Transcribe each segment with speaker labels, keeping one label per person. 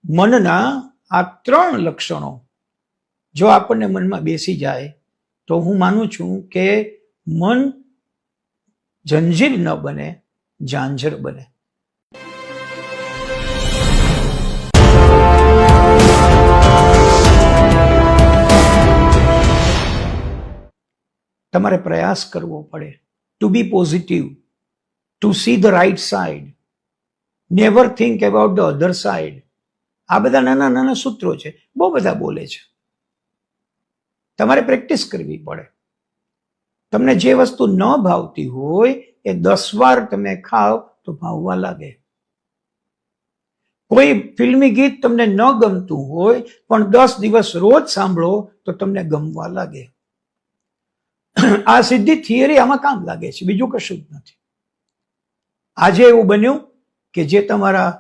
Speaker 1: મનના આ 3 લક્ષણો જો આપણને મનમાં બેસી જાય તો હું માનું છું કે મન જંજીર ન બને, ઝાંઝર બને. તમારે પ્રયાસ કરવો પડે to be positive, to see the right side, never think about the other side. આ બધા નાના નાના સૂત્રો છે, બહુ બધા બોલે છે. તમારે પ્રેક્ટિસ કરવી પડે. તમને જે વસ્તુ ન ભાવતી હોય એ 10 વાર તમે ખાઓ તો ભાવવા લાગે. કોઈ ફિલ્મી ગીત તમને ન ગમતું હોય પણ 10 દિવસ રોજ સાંભળો તો તમને ગમવા લાગે. આ સીધી થિયરી આમાં કામ લાગે છે, બીજું કશું જ નથી. આજે એવું બન્યું કે જે તમારા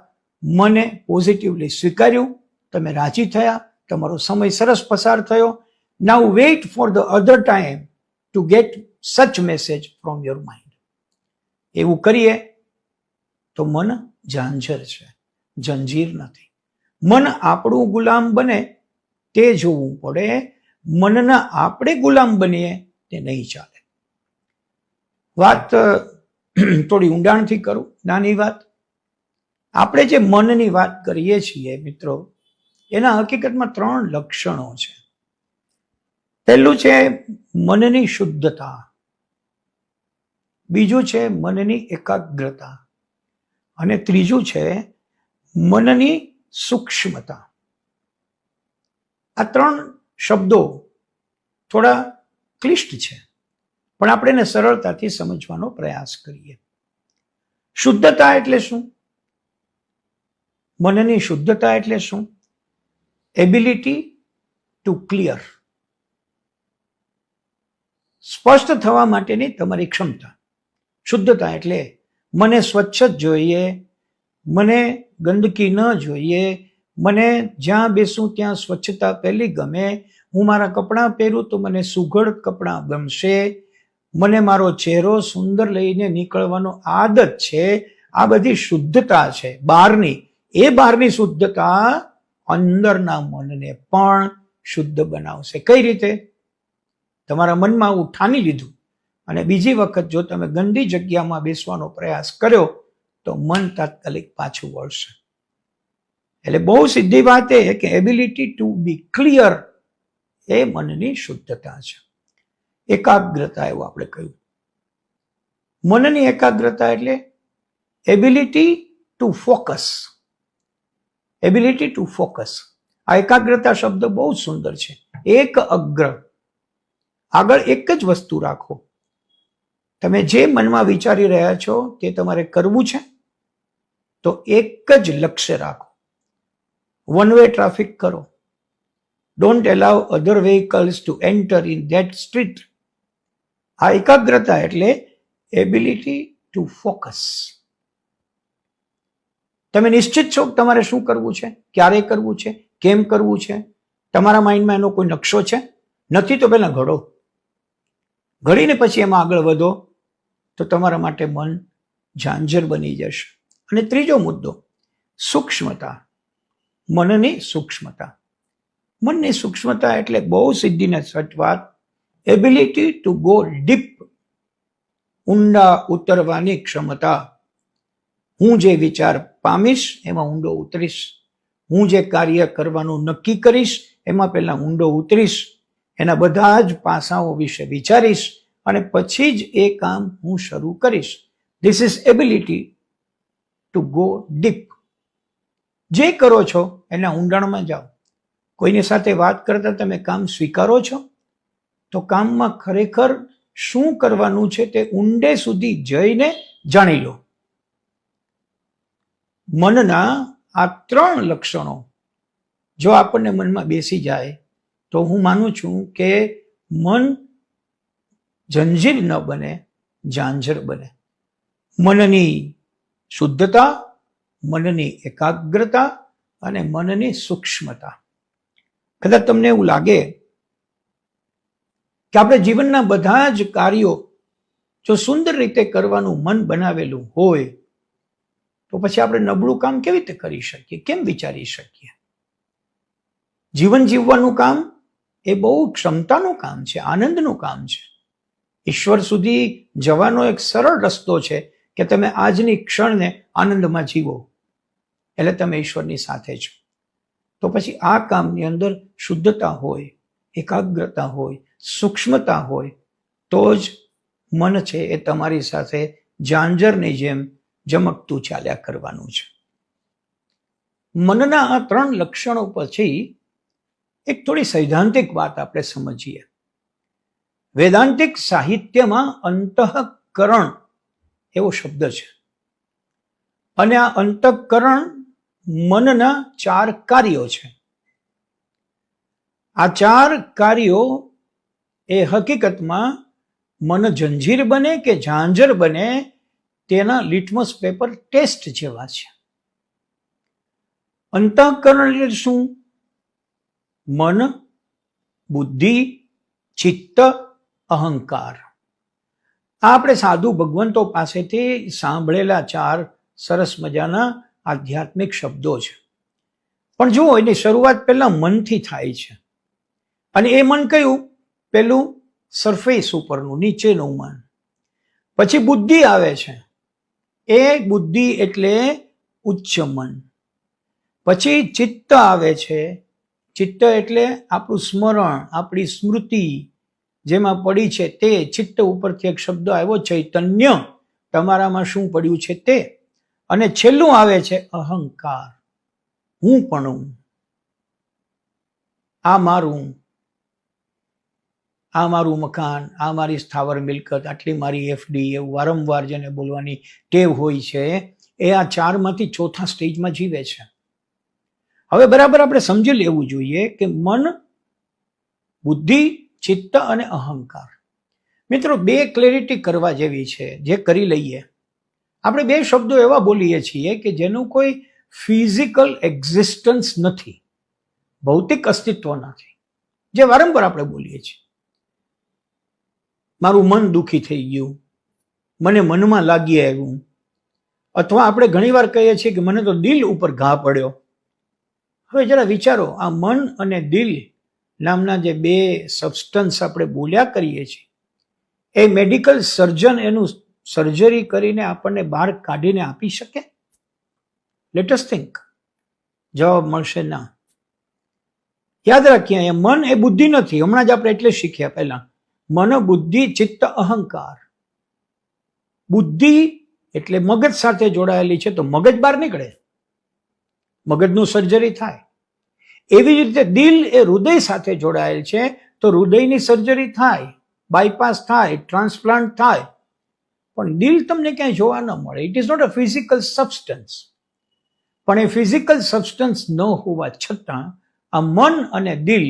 Speaker 1: મને પોઝિટિવલી સ્વીકાર્યું, તમે રાજી થયા, તમારો સમય સરસ પસાર થયો. Now wait for the other time to get such message from your mind. એવું કરીએ તો મન ઝાંઝર છે, જંજીર નથી. મન આપણું ગુલામ બને તે જોવું પડે. મનના આપણે ગુલામ બનીએ તે નહીં ચાલે. વાત થોડી ઊંડાણથી કરું, નાની વાત. આપણે જે મનની વાત કરીએ છીએ મિત્રો, એના હકીકતમાં 3 લક્ષણો છે. પહેલું છે મનની શુદ્ધતા, બીજું છે મનની એકાગ્રતા, અને ત્રીજું છે મનની સૂક્ષ્મતા. આ 3 શબ્દો થોડા ક્લિષ્ટ છે, પણ આપણે એને સરળતાથી સમજવાનો પ્રયાસ કરીએ. શુદ્ધતા એટલે શું? મનની શુદ્ધતા એટલે શું? એબિલિટી ટુ ક્લિયર, સ્પષ્ટ થવા માટેની તમારી ક્ષમતા. શુદ્ધતા એટલે મને સ્વચ્છ જ જોઈએ, મને ગંદકી ન જોઈએ, મને જ્યાં બેસું ત્યાં સ્વચ્છતા પહેલી ગમે, હું મારા કપડાં પહેરું તો મને સુઘડ કપડાં ગમશે, મને મારો ચહેરો સુંદર લઈને નીકળવાનો આદત છે. આ બધી શુદ્ધતા છે બહારની. એ બહારની શુદ્ધતા અંદરના મનને પણ શુદ્ધ બનાવશે. કઈ રીતે? તમારા મનમાં આવું ઠાની લીધું અને બીજી વખત જો તમે ગંદી જગ્યામાં બેસવાનો પ્રયાસ કર્યો તો મન તાત્કાલિક પાછું વળશે. એટલે બહુ સીધી વાત એ કે એબિલિટી ટુ બી ક્લિયર એ મનની શુદ્ધતા છે. એકાગ્રતા એવું આપણે કહ્યું. મનની એકાગ્રતા એટલે ability to focus. Ability to focus. આ એકાગ્રતા શબ્દ બહુ સુંદર છે. એક અગ્ર, આગળ એક જ વસ્તુ રાખો. તમે જે મનમાં વિચારી રહ્યા છો તે તમારે કરવું છે તો એક જ લક્ષ્ય રાખો. વન વે ટ્રાફિક કરો. Don't એલાવ other vehicles two enter in that street. આ એકાગ્રતા એટલે એબિલિટી ટુ ફોકસ. તમે નિશ્ચિત છો તમારે શું કરવું છે, ક્યારે કરવું છે, કેમ કરવું છે. તમારા માઇન્ડમાં એનો કોઈ નકશો છે? નથી તો પહેલા ઘડો. ઘડીને પછી એમાં આગળ વધો તો તમારા માટે મન ઝાંઝર બની જશે. અને ત્રીજો મુદ્દો, સૂક્ષ્મતા. મનની સૂક્ષ્મતા. મનની સૂક્ષ્મતા એટલે બહુ સીધીને સચ વાત, એબિલિટી ટુ ગો ડીપ. ઊંડા ઉતરવાની ક્ષમતા. હું જે વિચાર પામીશ એમાં ઊંડો ઉતરીશ. હું જે કાર્ય કરવાનું નક્કી કરીશ એમાં પહેલા ઊંડો ઉતરીશ. એના બધા જ પાસાઓ વિશે વિચારીશ અને પછી જ એ કામ હું શરૂ કરીશ. This is ability to go deep. જે કરો છો એના ઊંડાણમાં જાઓ. કોઈની સાથે વાત કરતા તમે કામ સ્વીકારો છો તો કામમાં ખરેખર શું કરવાનું છે તે ઊંડે સુધી જઈને જાણી લો. મનના આ 3 લક્ષણો જો આપણને મનમાં બેસી જાય તો હું માનું છું કે મન જંજીર ન બને, ઝાંઝર બને. મનની શુદ્ધતા, મનની એકાગ્રતા અને મનની સૂક્ષ્મતા. કદાચ તમને એવું લાગે કે આપણે જીવનના બધા જ કાર્યો જો સુંદર રીતે કરવાનું મન બનાવેલું હોય તો પછી આપણે નબળું કામ કેવી રીતે કરી શકીએ, કેમ વિચારી શકીએ? જીવન જીવવાનું કામ એ બહુ ક્ષમતાનું કામ છે, આનંદનું કામ છે. ઈશ્વર સુધી જવાનો એક સરળ રસ્તો છે કે તમે આજની ક્ષણને આનંદમાં જીવો, એટલે તમે ઈશ્વરની સાથે છો. તો પછી આ કામની અંદર શુદ્ધતા હોય, એકાગ્રતા હોય, સૂક્ષ્મતા હોય, તો જ મન છે એ તમારી સાથે ઝાંઝરની જેમ ઝમકતું ચાલ્યા કરવાનું છે. મનના આ 3 લક્ષણો પછી એક થોડી સૈદ્ધાંતિક વાત આપણે સમજીએ. વેદાંતિક સાહિત્યમાં અંતઃકરણ એવો શબ્દ છે, અને આ અંતઃકરણ મનના 4 કાર્યો છે. આ 4 કાર્યો એ હકીકતમાં મન જંજીર બને કે ઝાંઝર બને તેના લિટમસ પેપર ટેસ્ટ જેવા છે. અંતઃકરણ એટલે શું? મન, બુદ્ધિ, ચિત્ત, અહંકાર. આ આપણે સાધુ ભગવંતો પાસેથી સાંભળેલા 4 સરસ મજાના આધ્યાત્મિક શબ્દો છે. પણ જુઓ, એની શરૂઆત પહેલા મનથી થાય છે. અને એ મન કયું? પેલું સરફેસ ઉપરનું, નીચેનું મન. પછી બુદ્ધિ આવે છે. એ બુદ્ધિ એટલે ઉચ્ચ મન. પછી ચિત્ત આવે છે. ચિત્ત એટલે આપણું સ્મરણ, આપણી સ્મૃતિ જેમાં પડી છે તે. ચિત્ત ઉપરથી એક શબ્દ આવ્યો, ચૈતન્ય. તમારામાં શું પડ્યું છે તે. અને છેલ્લું આવે છે અહંકાર, હું પણ, આ મારું, આ મારું મકાન, આ મારી સ્થાવર મિલકત, આટલી મારી એફડી, એવું વારંવાર જેને બોલવાની ટેવ હોય છે, એ આ 4 માંથી ચોથા સ્ટેજમાં જીવે છે. હવે બરાબર આપણે સમજી લેવું જોઈએ કે મન, બુદ્ધિ, ચિત્ત અને અહંકાર. મિત્રો, 2 ક્લેરિટી કરવા જેવી છે, જે કરી લઈએ. આપણે 2 શબ્દો એવા બોલીએ છીએ કે જેનું કોઈ ફિઝિકલ એક્ઝિસ્ટન્સ નથી, ભૌતિક અસ્તિત્વ નથી, જે વારંવાર આપણે બોલીએ છીએ. મારું મન દુઃખી થઈ ગયું, મને મનમાં લાગી આવ્યું. અથવા આપણે ઘણીવાર કહીએ છીએ કે મને તો દિલ ઉપર ઘા પડ્યો. હવે જરા વિચારો, આ મન અને દિલ નામના જે 2 સબસ્ટન્સ આપણે બોલ્યા કરીએ છીએ, એ મેડિકલ સર્જન એનું સર્જરી કરીને આપણને બહાર કાઢીને આપી શકે? Let us think. જવાબ મળશે ના. યાદ રાખીએ, એ મન એ બુદ્ધિ નથી. હમણાં જ આપણે એટલે શીખ્યા પહેલા, મન, બુદ્ધિ, ચિત્ત, અહંકાર. બુદ્ધિ એટલે મગજ સાથે જોડાયેલી છે, તો મગજ બહાર નીકળે, મગજનું સર્જરી થાય. એવી જ રીતે દિલ એ હૃદય સાથે જોડાયેલ છે, તો હૃદયની સર્જરી થાય, બાયપાસ થાય, ટ્રાન્સપ્લાન્ટ થાય. પણ દિલ તમને ક્યાંય જોવા ન મળે. It is not a physical substance. પણ એ ફિઝિકલ સબસ્ટન્સ ન હોવા છતાં આ મન અને દિલ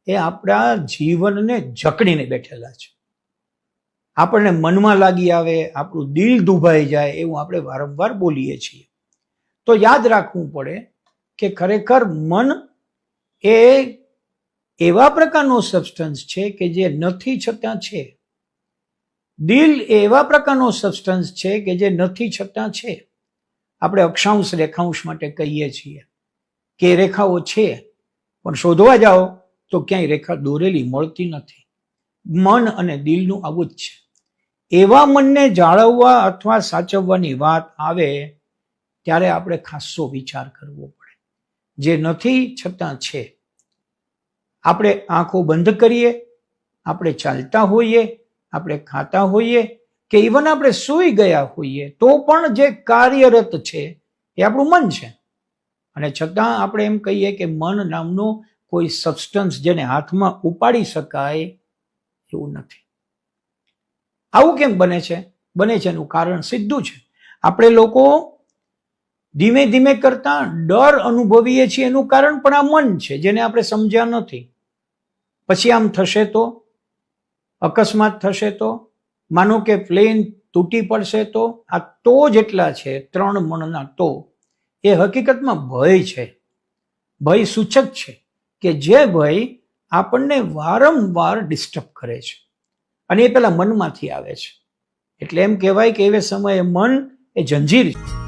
Speaker 1: એ આપણા જીવનને જકડીને બેઠેલા છે. આપણને મનમાં લાગી આવે, આપણું દિલ દુભાઈ જાય, એવું આપણે વારંવાર બોલીએ છીએ. તો યાદ રાખવું પડે કે ખરેખર મન એ એવા પ્રકારનો સબસ્ટન્સ છે કે જે નથી છતાં છે. દિલ એવા પ્રકારનો સબસ્ટન્સ છે કે જે નથી છતાં છે. આપણે અક્ષાંશ રેખાંશ માટે કહીએ છીએ કે રેખાઓ છે, પણ શોધવા જાઓ તો ક્યાંય રેખા દોરેલી મળતી નથી. મન અને દિલનું આવું જ છે. એવા મનને જાળવવા અથવા સાચવવાની વાત આવે ત્યારે આપણે ખાસો વિચાર કરવો પડે. જે નથી છતાં છે. આપણે આંખો બંધ કરીએ, આપણે ચાલતા હોઈએ, આપણે ખાતા હોઈએ, કે ઇવન આપણે સૂઈ ગયા હોઈએ, તો પણ જે કાર્યરત છે એ આપણું મન છે. અને છતાં આપણે એમ કહીએ કે મન નામનું કોઈ સબસ્ટન્સ જેને હાથમાં ઉપાડી શકાય એવું નથી. આવું કેમ બને છે? બને છે એનું કારણ સીધું છે. આપણે લોકો ધીમે ધીમે કરતા ડર અનુભવીએ છીએ, એનું કારણ પણ આ મન છે, જેને આપણે સમજ્યા નથી. પછી આમ થશે તો, અકસ્માત થશે તો, માનો કે પ્લેન તૂટી પડશે તો, આ તો જેટલા છે 3 મણના તો, એ હકીકતમાં ભય છે. ભય સૂચક છે કે જે ભય આપણને વારંવાર ડિસ્ટર્બ કરે છે, અને એ પેલા મનમાંથી આવે છે. એટલે એમ કહેવાય કે એ સમયે મન એ જંજીર છે.